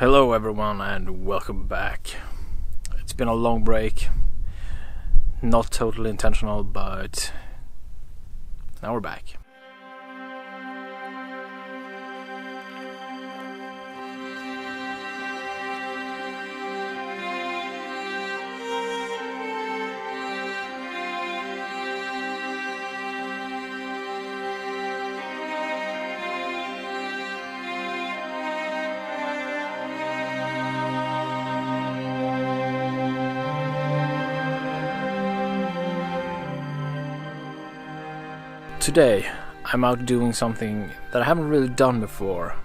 Hello everyone and welcome back. It's been a long break, not totally intentional, but now we're back. Today, I'm out doing something that I haven't really done before.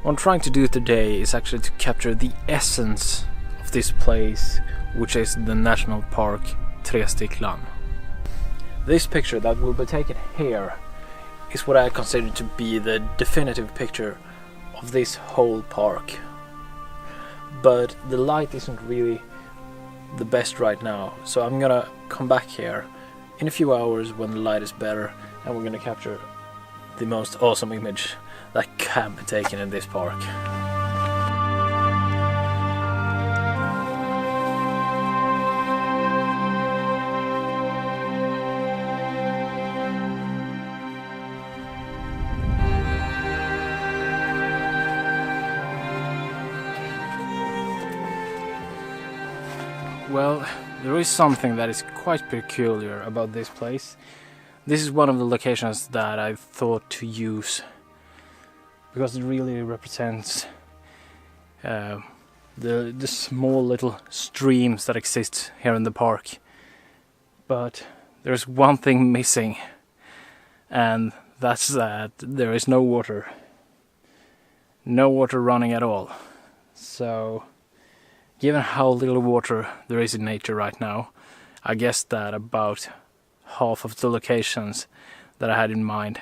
What I'm trying to do today is actually to capture the essence of this place, which is the national park Tresticklan. This picture that will be taken here is what I consider to be the definitive picture of this whole park. But the light isn't really the best right now, so I'm gonna come back here in a few hours when the light is better, and we're gonna capture the most awesome image that can be taken in this park. Well, there is something that is quite peculiar about this place. This is one of the locations that I thought to use because it really represents the small little streams that exist here in the park. But there's one thing missing, and that's that there is no water. No water running at all. So, given how little water there is in nature right now, I guess that about half of the locations that I had in mind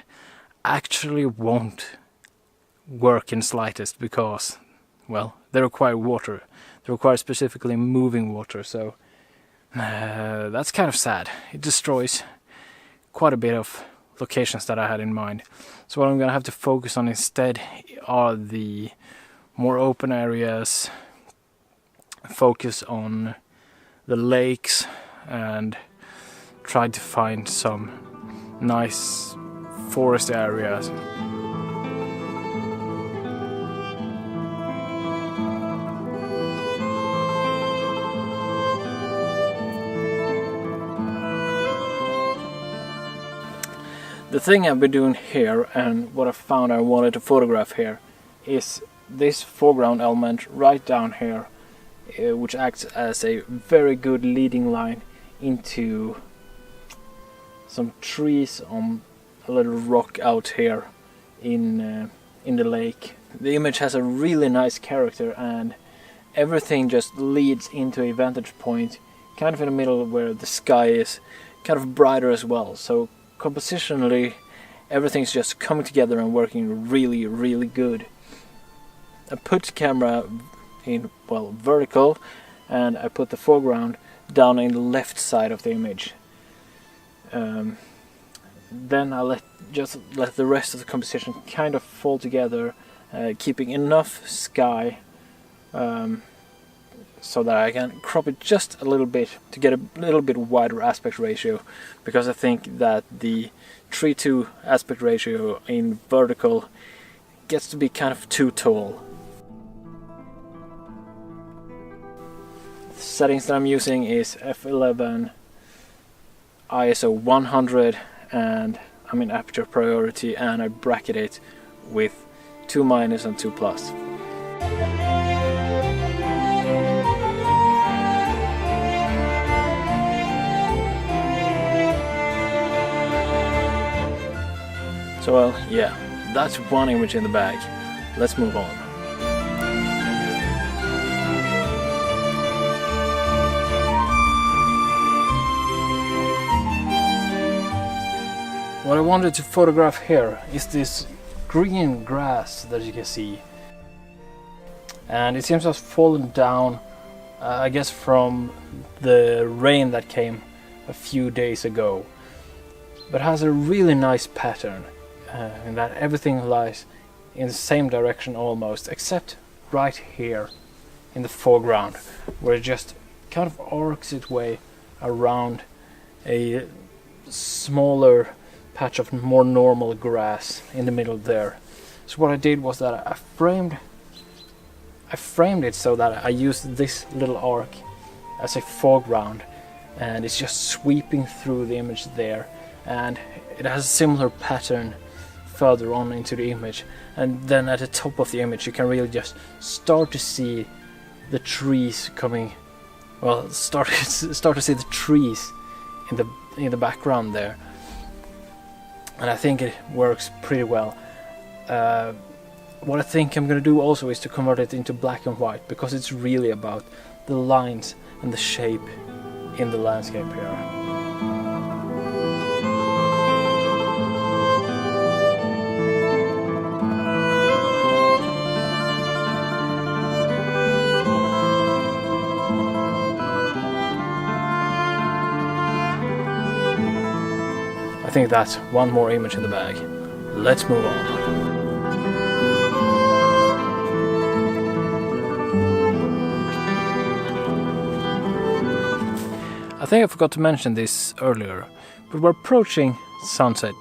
actually won't work in slightest because, well, they require water. They require specifically moving water, so that's kind of sad. It destroys quite a bit of locations that I had in mind. So what I'm gonna have to focus on instead are the more open areas, focus on the lakes, and try to find some nice forest areas. The thing I've been doing here, and what I found I wanted to photograph here, is this foreground element right down here, which acts as a very good leading line into some trees on a little rock out here in the lake. The image has a really nice character, and everything just leads into a vantage point kind of in the middle where the sky is kind of brighter as well. So compositionally everything's just coming together and working really, really good. I put the camera in, well, vertical, and I put the foreground down in the left side of the image. Then I let the rest of the composition kind of fall together, keeping enough sky so that I can crop it just a little bit to get a little bit wider aspect ratio, because I think that the 3:2 aspect ratio in vertical gets to be kind of too tall. The settings that I'm using is f11, ISO 100, and I'm in aperture priority, and I bracket it with 2- and 2+. So well, yeah, that's one image in the bag. Let's move on. What I wanted to photograph here is this green grass that you can see. And it seems to have fallen down, I guess from the rain that came a few days ago. But has a really nice pattern in that everything lies in the same direction almost, except right here in the foreground, where it just kind of arcs its way around a smaller patch of more normal grass in the middle there. So what I did was that I framed it so that I used this little arc as a foreground, and it's just sweeping through the image there, and it has a similar pattern further on into the image, and then at the top of the image you can really just start to see the trees coming, well, start to see the trees in the background there, and I think it works pretty well. What I think I'm gonna do also is to convert it into black and white, because it's really about the lines and the shape in the landscape here. I think that's one more image in the bag. Let's move on. I think I forgot to mention this earlier, but we're approaching sunset.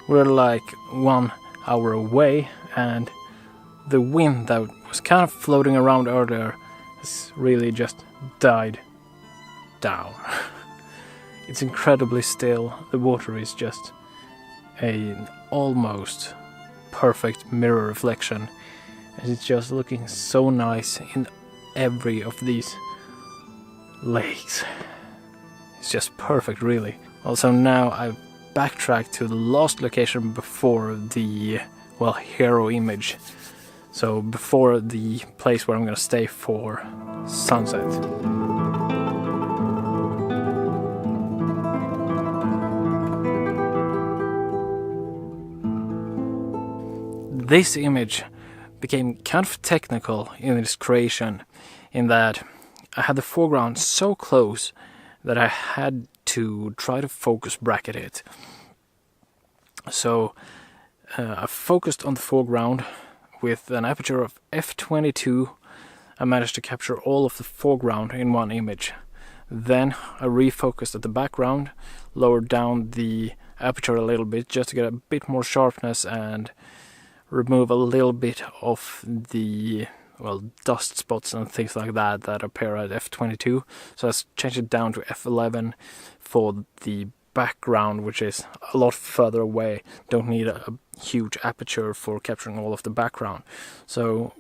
We're like 1 hour away, and the wind that was kind of floating around earlier has really just died down. It's incredibly still. The water is just an almost perfect mirror reflection, and it's just looking so nice in every of these lakes. It's just perfect, really. Also, now I've backtracked to the last location before the, well, hero image. So before the place where I'm gonna stay for sunset. This image became kind of technical in its creation, in that I had the foreground so close that I had to try to focus bracket it. So I focused on the foreground with an aperture of f/22. I managed to capture all of the foreground in one image. Then I refocused at the background, lowered down the aperture a little bit just to get a bit more sharpness and remove a little bit of the, well, dust spots and things like that appear at f/22. So let's change it down to f/11 for the background, which is a lot further away. Don't need a huge aperture for capturing all of the background. So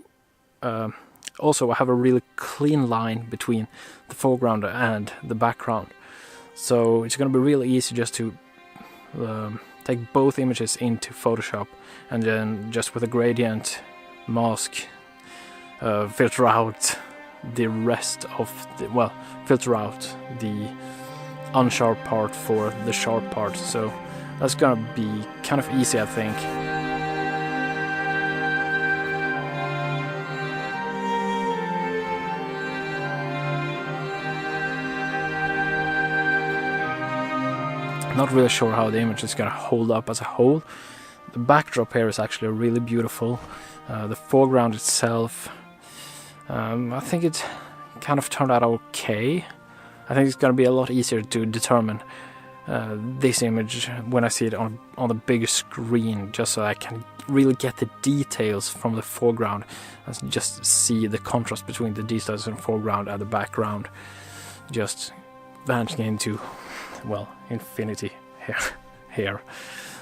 also I have a really clean line between the foreground and the background. So it's going to be really easy just to take both images into Photoshop, and then just with a gradient mask filter out the rest of the, well, filter out the unsharp part for the sharp part. So that's gonna be kind of easy, I think. Not really sure how the image is gonna hold up as a whole. The backdrop here is actually really beautiful. The foreground itself, I think it kind of turned out okay. I think it's gonna be a lot easier to determine this image when I see it on the bigger screen, just so I can really get the details from the foreground and just see the contrast between the details in the foreground and the background just vanishing into, well, infinity here.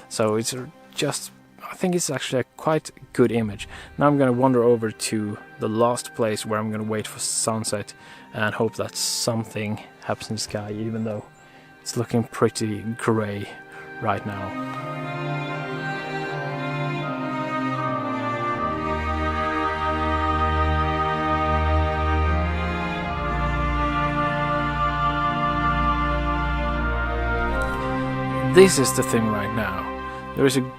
So it's just, I think it's actually a quite good image. Now I'm gonna wander over to the last place where I'm gonna wait for sunset and hope that something happens in the sky, even though it's looking pretty grey right now. This is the thing right now. There is a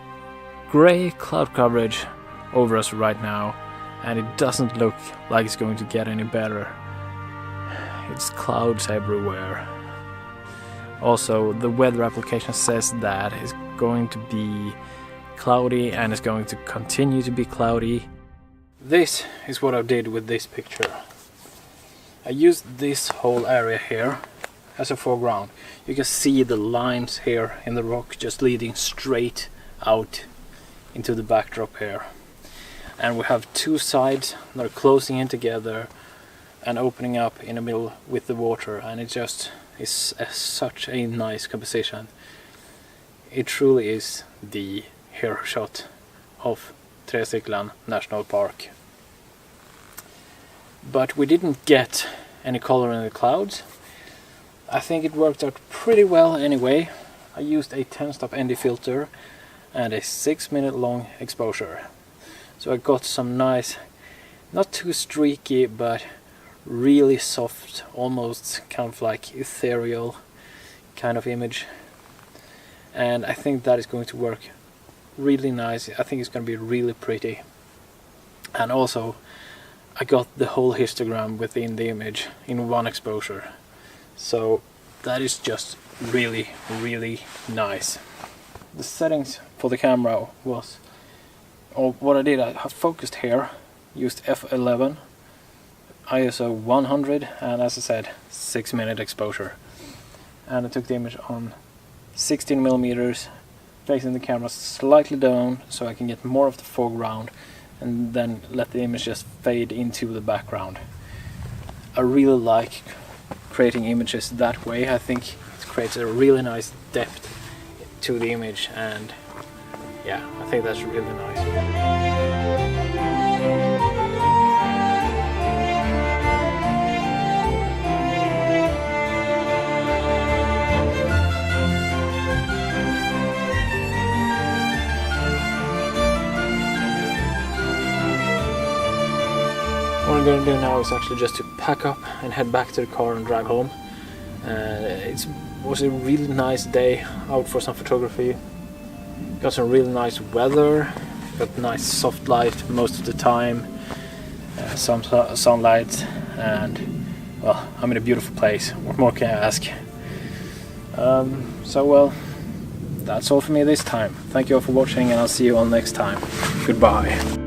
grey cloud coverage over us right now, and it doesn't look like it's going to get any better. It's clouds everywhere. Also, the weather application says that it's going to be cloudy and it's going to continue to be cloudy. This is what I did with this picture. I used this whole area here as a foreground. You can see the lines here in the rock just leading straight out into the backdrop here. And we have two sides that are closing in together and opening up in the middle with the water, and it just is such a nice composition. It truly is the hero shot of Tresticklan National Park. But we didn't get any color in the clouds. I think it worked out pretty well anyway. I used a 10-stop ND filter and a 6-minute long exposure. So I got some nice, not too streaky, but really soft, almost kind of like ethereal kind of image. And I think that is going to work really nice. I think it's going to be really pretty. And also I got the whole histogram within the image in one exposure. So that is just really, really nice. The settings for the camera was, or what I did, I focused here, used f11, ISO 100, and as I said, 6-minute exposure. And I took the image on 16mm, placing the camera slightly down so I can get more of the foreground, and then let the image just fade into the background. I really like creating images that way. I think it creates a really nice depth to the image, and yeah, I think that's really nice. What I'm going to do now is actually just to pack up and head back to the car and drive home. It was a really nice day out for some photography. Got some really nice weather, got nice soft light most of the time, some sunlight, and well, I'm in a beautiful place. What more can I ask? So well, that's all for me this time. Thank you all for watching, and I'll see you all next time. Goodbye.